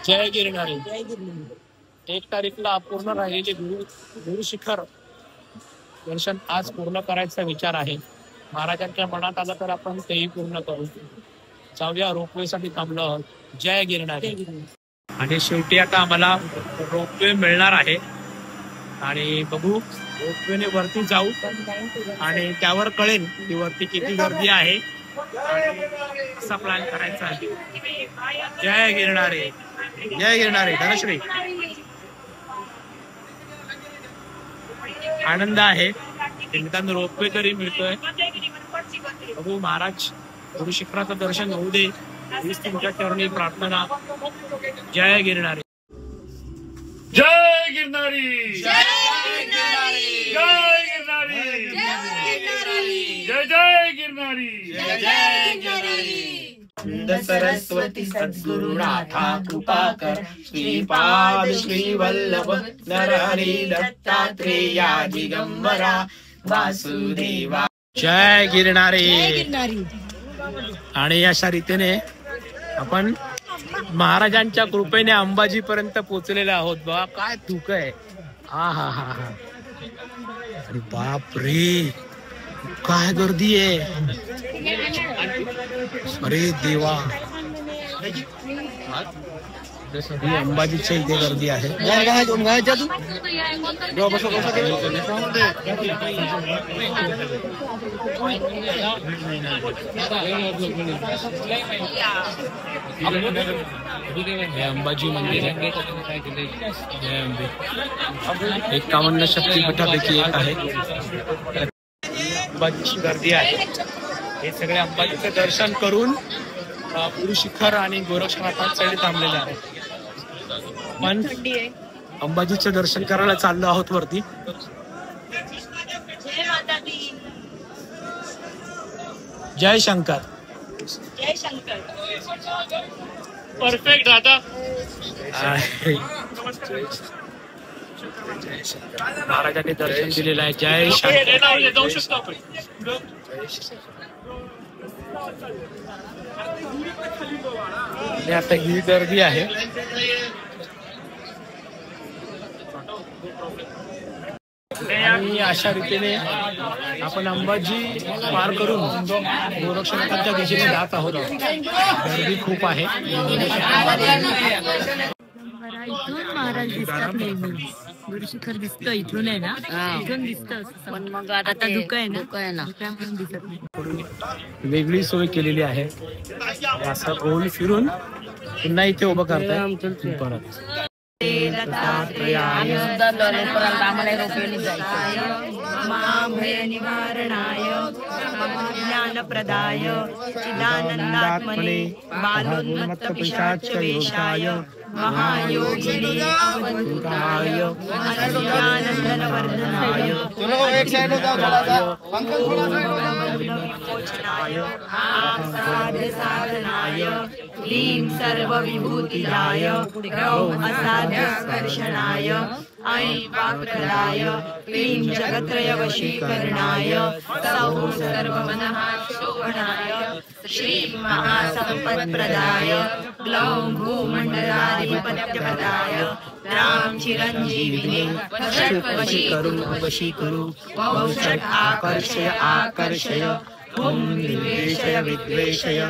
जय गिरणारी. 1 तारीखला अपूर्ण राहिलेले गुरु शिखर दर्शन आज पूर्ण करायचा विचार आहे. महाराजांच्या मनात आलं तर आपण तेही पूर्ण करू. जाऊया, रोपवे साठी थांबलो आहोत. जय गिरणारी. आणि शेवटी आता आम्हाला रोपवे मिळणार आहे आणि बघू, रोपवेने वरती जाऊ आणि त्यावर कळेल की वरती किती गर्दी आहे आणि कसा प्लॅन करायचा आहे. जय गिरणारी. जय गिरणारी. धनश्री. आनंद आहे, निमित्तानं रोपवे तरी मिळतोय. बघू, महाराज गुरु शिखराचं दर्शन होऊ दे, हीच तुमच्या चरणी प्रार्थना. जय गिरणारी. जय गिरणारी. जय गिरणारी. जय गिरणारी. जय जय गिरणारी. जय गिरणारी. सरस्वती सद्गुरुनाथा कृपा कर. श्रीपाद श्री वल्लभ नरहरी दत्तात्रेया दिगंबरा वासुदेवा. जय गिरणारी. आणि अशा रीतीने आपण महाराजांच्या कृपेने अंबाजी पर्यंत पोहोचलेले आहोत. बघा काय धुक आहे. हा हा हा हा. अरे बाप रे, काय गर्दी आहे. अरे देवा, अंबाजीच्या इथे गर्दी आहे. अंबाजी मंदिर आहे. जय अंबे. 51 शक्तीपीठापैकी एक आहे. अंबाजीची गर्दी आहे. हे सगळे अंबाजीचं दर्शन करून गुरु शिखर आणि गोरक्षनाथांसाठी थांबलेले आहे. पण अंबाजीचं दर्शन करायला चाललो आहोत वरती. जय शंकर. जय शंकर. परफेक्ट दादा. महाराजांनी दर्शन दिलेलं आहे. जय शंकर. जाऊ शकतो आपण. आता ही गर्दी आहे. आणि अशा रीतीने आपण अंबाजी पार करून गोरक्षनाथांच्या दिशेने जात आहोत. गर्दी खूप आहे. इथून महाराज दिसतात नेहमी. गुरु शिखर दिसतं इथून आहे ना, इथून दिसतं. पण मग आता धुक आहे ना, म्हणून दिसत नाही. वेगळी सोय केलेली आहे. असं गोल फिरून पुन्हा इथे उभं करताय परत. निवारणाय ज्ञानप्रदाय चिदानंदात्मने बालोन्मत्त पिशाच वेशाय महायोगिनी अवधूताय आनंदवर्धनाय साधनाय ह्रीं सर्वविभूतिदाय ग्रौं असाध्यस्पर्शनाय ऐं वाक्प्रदाय क्लीं जगत्रय वशीकरणाय सौं सर्वमनः शोभनाय श्रीं महासम्पत्प्रदाय ग्लौं भूमण्डलाधिपत्यप्रदाय राम चिरञ्जीविने वशीकरु वौषट आकर्षय आकर्षय. ओम निर्वेशय विद्वेषय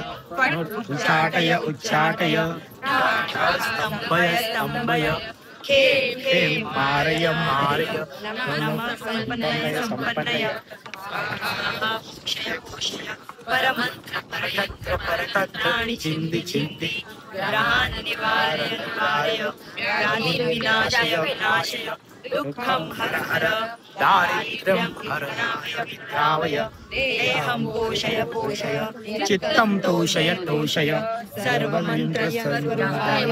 उच्चाटय उच्चाटय. स्तंभय स्तंभय. खेम मारय मारय. नमः संपन्नय संपन्नय. परमंत्र परतंत्र परतंत्राणि चिन्ति चिन्ति. ग्रहान् निवारय निवारय. व्याधि विनाशय विनाशय. दुःखं हर हर. दारिद्र्यं हर विद्रावय. देहं पोषय पोषय. चित्तं तोषय तोषय. सर्वमन्त्रस्वरूपाय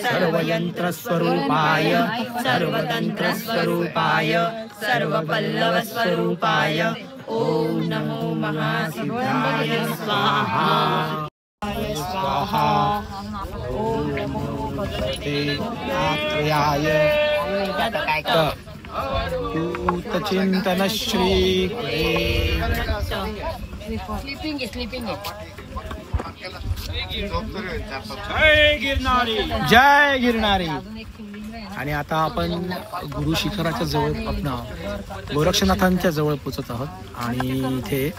सर्वयन्त्रस्वरूपाय सर्वतन्त्रस्वरूपाय सर्वपल्लवस्वरूपाय ओम नमो महासिद्धाय स्वाहा. स्वाहा. ओम नमो भगवते दत्तात्रेयाय. भूतचिंतन श्री स्लीपिंग आहे. जय गिरणारी. आणि आता आपण गुरु शिखराच्या जवळ आपण गोरक्षनाथांच्या जवळ पोहोचत आहोत. आणि इथे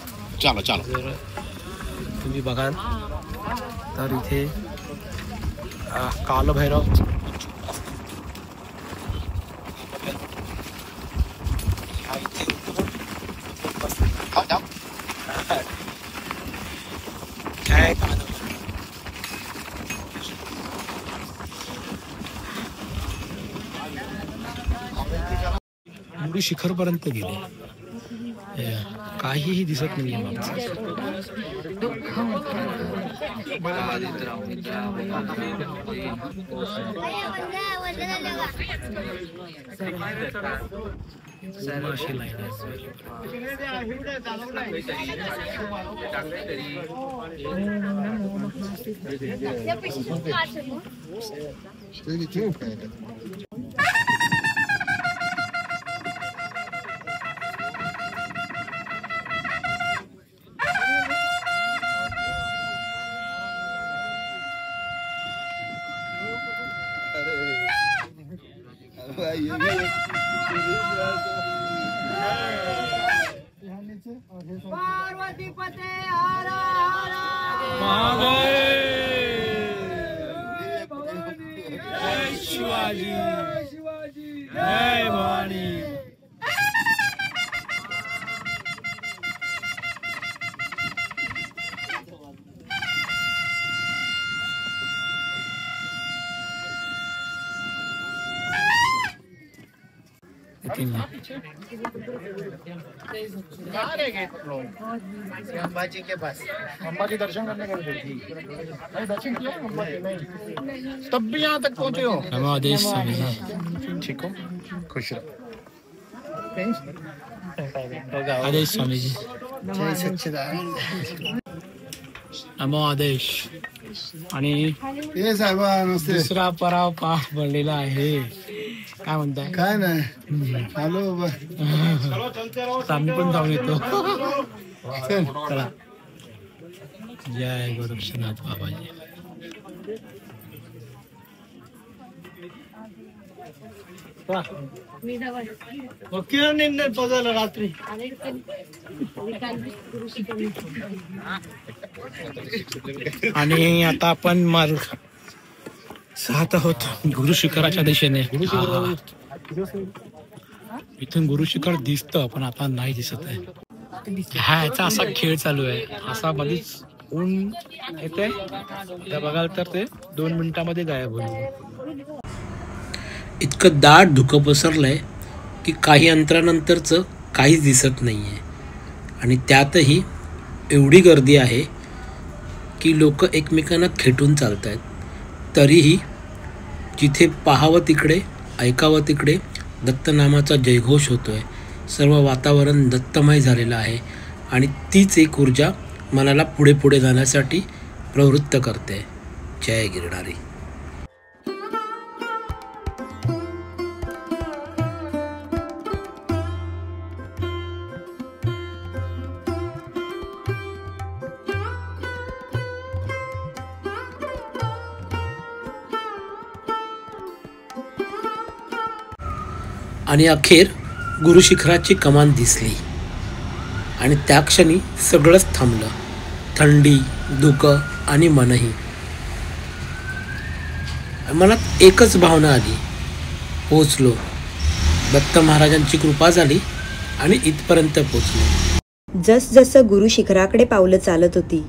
जर तुम्ही बघाल तर इथे कालभैरव गुरु शिखर पर्यंत गेले, काहीही दिसत नाहीये मागचं. अशी लाईन पार्वतीपते हर हर जय शिवाजी, जय भवानी. अंबाजी के पास अंबाजी दर्शन करने गए, दर्शन किया अंबाजी नहीं, तब भी यहाँ तक पहुँचे हो. नमो आदेश स्वामी. ठीक हो, खुश रहो. आदेश स्वामीजी. नमो आदेश. आणि दुसरा पराव पार पडलेला आहे. काय म्हणताय? काय नाही, आलो आम्ही पण जाऊन येतो. चला. जय गोरक्षनाथ बाबाजी. रात्री आणि आता आपण मार्ग जात आहोत गुरु शिखराच्या दिशेने. इथून गुरु शिखर दिसतं पण आता नाही दिसत आहे. ह्याचा असा खेळ चालू आहे. असा मध्येच ऊन येते, बघाल तर ते 2 मिनिटांमध्ये गायब होईल. इतकं दाट धुकं पसरलंय की काही अंतरानंतरचं काहीच दिसत नाहीये. आणि त्यातही एवढी गर्दी आहे की लोक एकमेकांना खेटून चालत आहेत. तरीही जिथे पाहावं तिकडे, ऐकावं तिकडे दत्तनामाचा जयघोष होतोय. सर्व वातावरण दत्तमय झालेलं आहे आणि तीच एक ऊर्जा मनाला पुढे पुढे जाण्यासाठी प्रवृत्त करते. जय गिरणारी. आणि अखेर गुरु शिखराची कमान दिसली आणि त्या क्षणी सगळंच थांबलं. थंडी, धुकं आणि मनही. मनात एकच भावना आली, पोचलो. दत्त महाराजांची कृपा झाली आणि इथपर्यंत पोचलो. जसजसं गुरु शिखराकडे पावलं चालत होती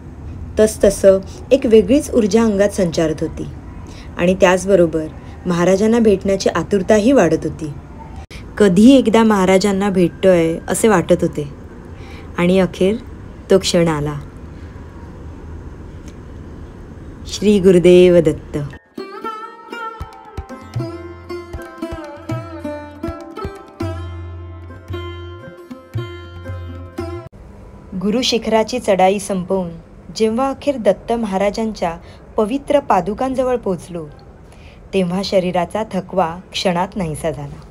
तसतसं एक वेगळीच ऊर्जा अंगात संचारत होती आणि त्याचबरोबर महाराजांना भेटण्याची आतुरताही वाढत होती. कधी एकदा महाराजांना भेटतोय असे वाटत होते आणि अखेर तो क्षण आला. श्री गुरुदेव दत्त. गुरु शिखराची चढाई संपवून जेव्हा अखेर दत्त महाराजांच्या पवित्र पादुकांजवळ पोचलो तेव्हा शरीराचा थकवा क्षणात नाहीसा झाला.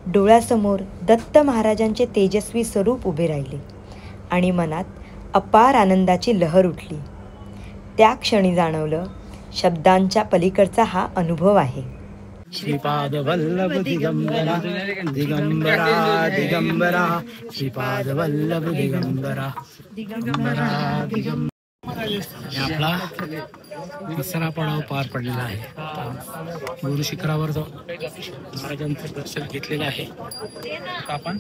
डोळ्यासमोर दत्त महाराजांचे तेजस्वी स्वरूप उभे राहिले आणि मनात अपार आनंदाची लहर उठली. त्या क्षणी जाणवलं, शब्दांच्या पलीकडचा हा अनुभव आहे. श्रीपाद वल्लभ दिगंबरा दिगंबरा दिगंबरा श्रीपाद वल्लभ दिगंबरा दिगंबरा दिगंबरा. आपला तिसरा पडाव पार पडलेला आहे. गुरु शिखरावर जाऊन महाराजांचं दर्शन घेतलेलं आहे. आपण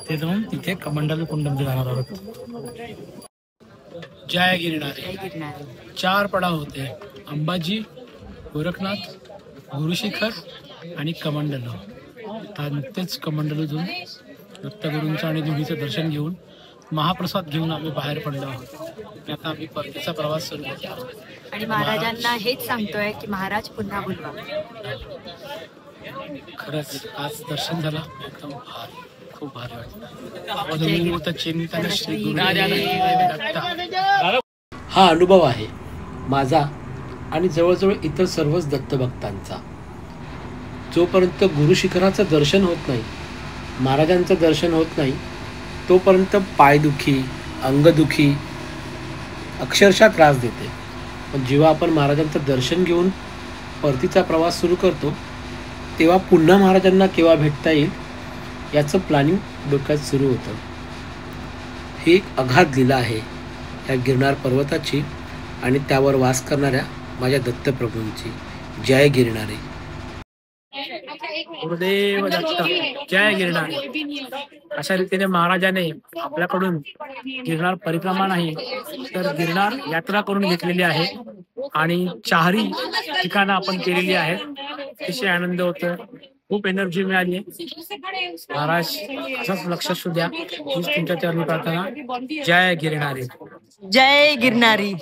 ते जाऊन तिथे कमंडल कुंडमध्ये जाणार आहोत. जय गिरणारे. 4 पडाव होते: अंबाजी, गोरखनाथ, गुरुशिखर आणि कमंडल. आता नुकतेच कमंडल घेऊन दत्तगुरूंचं आणि देवीचं दर्शन घेऊन महाप्रसाद घेऊन आम्ही बाहेर पडलो आहोत. आता आम्ही परतीचा प्रवास सुरू करतो आहोत. आणि महाराजांना हेच सांगतोय की महाराज पुन्हा बोलवा. खरंच आज दर्शन झालं, एकदम भारी, खूप भारी वाटलं. चिंतन श्री गुरुदेव दत्त. हा अनुभव आहे माझा आणि जवळजवळ इतर सर्वच दत्तभक्तांचा. जोपर्यंत गुरुशिखराचं दर्शन होत नाही, महाराजांचं दर्शन होत नाही, तोपर्यंत पायदुखी, अंगदुखी अक्षरशः त्रास देते. पण जेव्हा आपण महाराजांचं दर्शन घेऊन परतीचा प्रवास सुरू करतो, तेव्हा पुन्हा महाराजांना केव्हा भेटता येईल याचं प्लॅनिंग डोक्यात सुरू होतं. ही एक अगाध लीला आहे या गिरनार पर्वताची आणि त्यावर वास करणाऱ्या माझ्या दत्तप्रभूंची. जय गिरणारे. गुरुदेव दत्त. जय गिरनार. अशा रीतीने महाराजाने आपल्याकडून गिरनार परिक्रमा नाही तर गिरनार यात्रा करून घेतलेली आहे आणि 4ही ठिकाणं आपण केलेली आहेत. अतिशय आनंद होतो, खूप एनर्जी मिळाली आहे. महाराज असंच लक्ष असू द्या. तुमच्या चरणी प्रार्थना. जय गिरनारी. जय गिरनारी.